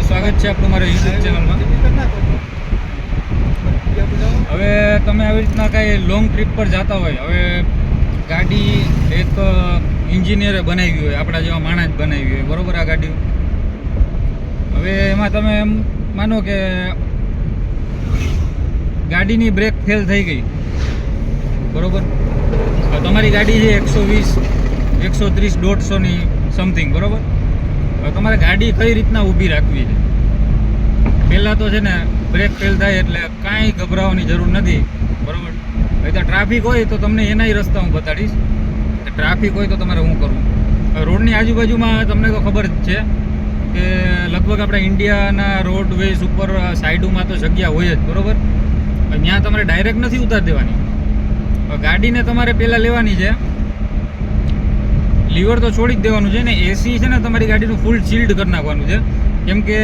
સ્વાગત છે આપણું મારા યુટ્યુબ ચેનલમાં. હવે તમે આવી રીતના કાંઈ લોંગ ટ્રીપ પર જતા હોય, હવે ગાડી એક એન્જિનિયરે બનાવી હોય, આપણા જેવા માણસ બનાવી હોય, બરાબર? આ ગાડી હવે એમાં તમે એમ માનો કે ગાડીની બ્રેક ફેલ થઈ ગઈ, બરાબર? તમારી ગાડી છે 120, 130, 150ની સમથિંગ, બરાબર? હવે તમારે ગાડી કઈ રીતના ઊભી રાખવી છે? પહેલાં તો છે ને બ્રેક ફેલ થાય એટલે કાંઈ ગભરાવાની જરૂર નથી, બરાબર? હવે તો ટ્રાફિક હોય તો તમને એનાય રસ્તા હું બતાડીશ કે ટ્રાફિક હોય તો તમારે શું કરવું. રોડની આજુબાજુમાં તમને તો ખબર જ છે કે લગભગ આપણા ઇન્ડિયાના રોડવેઝ ઉપર સાઈડોમાં તો જગ્યા હોય જ, બરાબર? ત્યાં તમારે ડાયરેક્ટ નથી ઉતારી દેવાની. ગાડીને તમારે પહેલાં લેવાની છે, લીવર તો છોડી જ દેવાનું છે ને. એસી છે ને તમારી ગાડીનું ફૂલ ચિલ્ડ કરી નાખવાનું છે, કેમ કે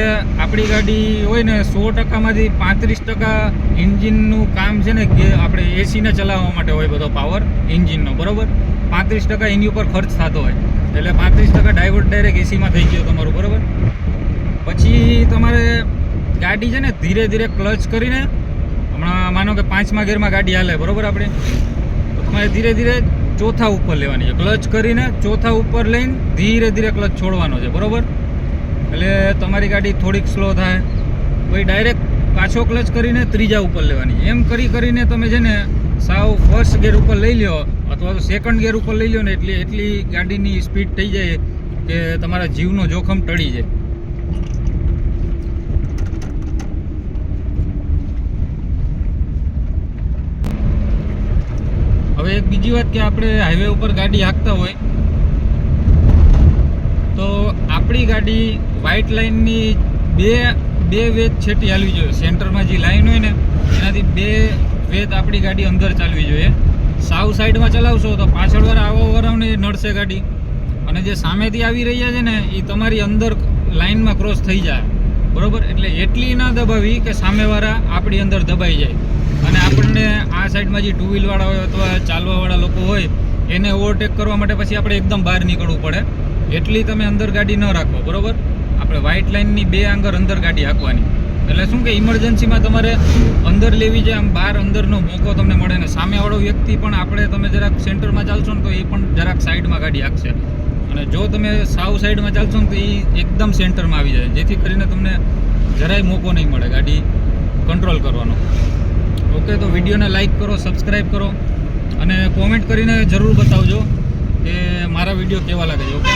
આપણી ગાડી હોય ને 100%માંથી 35% એન્જિનનું કામ છે ને કે આપણે એસીને ચલાવવા માટે હોય, બધો પાવર એન્જિનનો, બરાબર? 35% એની ઉપર ખર્ચ થતો હોય, એટલે 35% ડાયવર્ટ ડાયરેક્ટ એસીમાં થઈ ગયો તમારું, બરાબર? પછી તમારે ગાડી છે ને ધીરે ધીરે ક્લચ કરીને, હમણાં માનો કે 5મા ગિયરમાં ગાડી હાલે, બરાબર? આપણે તો તમારે ધીરે ધીરે ચોથા ઉપર લેવાની છે. ક્લચ કરીને ચોથા ઉપર લઈને ધીરે ધીરે ક્લચ છોડવાનો છે, બરાબર? એટલે તમારી ગાડી થોડીક સ્લો થાય, પછી ડાયરેક્ટ પાછો ક્લચ કરીને ત્રીજા ઉપર લેવાની છે. એમ કરીને તમે છે ને સાવ ફર્સ્ટ ગિયર ઉપર લઈ લો અથવા તો સેકન્ડ ગિયર ઉપર લઈ લો ને એટલી ગાડીની સ્પીડ થઈ જાય કે તમારા જીવનો જોખમ ટળી જાય. હવે એક બીજી વાત કે આપણે હાઈવે ઉપર ગાડી હાંકતા હોય તો આપણી ગાડી વ્હાઇટ લાઇનની બે વેધ છેટી હાલવી જોઈએ. સેન્ટરમાં જે લાઇન હોય ને એનાથી 2 વેધ આપણી ગાડી અંદર ચાલવી જોઈએ. સાવ સાઈડમાં ચલાવશો તો પાછળવાળા આવવાવાળાને નડશે ગાડી, અને જે સામેથી આવી રહ્યા છે ને એ તમારી અંદર લાઇનમાં ક્રોસ થઈ જાય, બરાબર? એટલે એટલી ના દબાવી કે સામેવાળા આપણી અંદર દબાઈ જાય અને આપણને આ સાઈડમાં જે 2 વ્હીલવાળા હોય અથવા ચાલવાવાળા લોકો હોય એને ઓવરટેક કરવા માટે પછી આપણે એકદમ બહાર નીકળવું પડે. એટલી તમે અંદર ગાડી ન રાખો, બરાબર? આપણે વ્હાઇટ લાઇનની 2 આંગર અંદર ગાડી હાંકવાની. એટલે શું કે ઇમરજન્સીમાં તમારે અંદર લેવી છે, આમ બહાર અંદરનો મોકો તમને મળે ને સામેવાળો વ્યક્તિ પણ આપણે તમે જરાક સેન્ટરમાં ચાલશો ને તો એ પણ જરાક સાઈડમાં ગાડી હાંકશે, અને જો તમે સાવ સાઈડમાં ચાલશો ને તો એ એકદમ સેન્ટરમાં આવી જાય, જેથી કરીને તમને જરાય મોકો નહીં મળે ગાડી કંટ્રોલ કરવાનો. ઓકે, તો વિડીયોને લાઈક કરો, સબસ્ક્રાઈબ કરો અને કોમેન્ટ કરીને જરૂર બતાવજો કે મારા વિડીયો કેવા લાગે છે. ઓકે.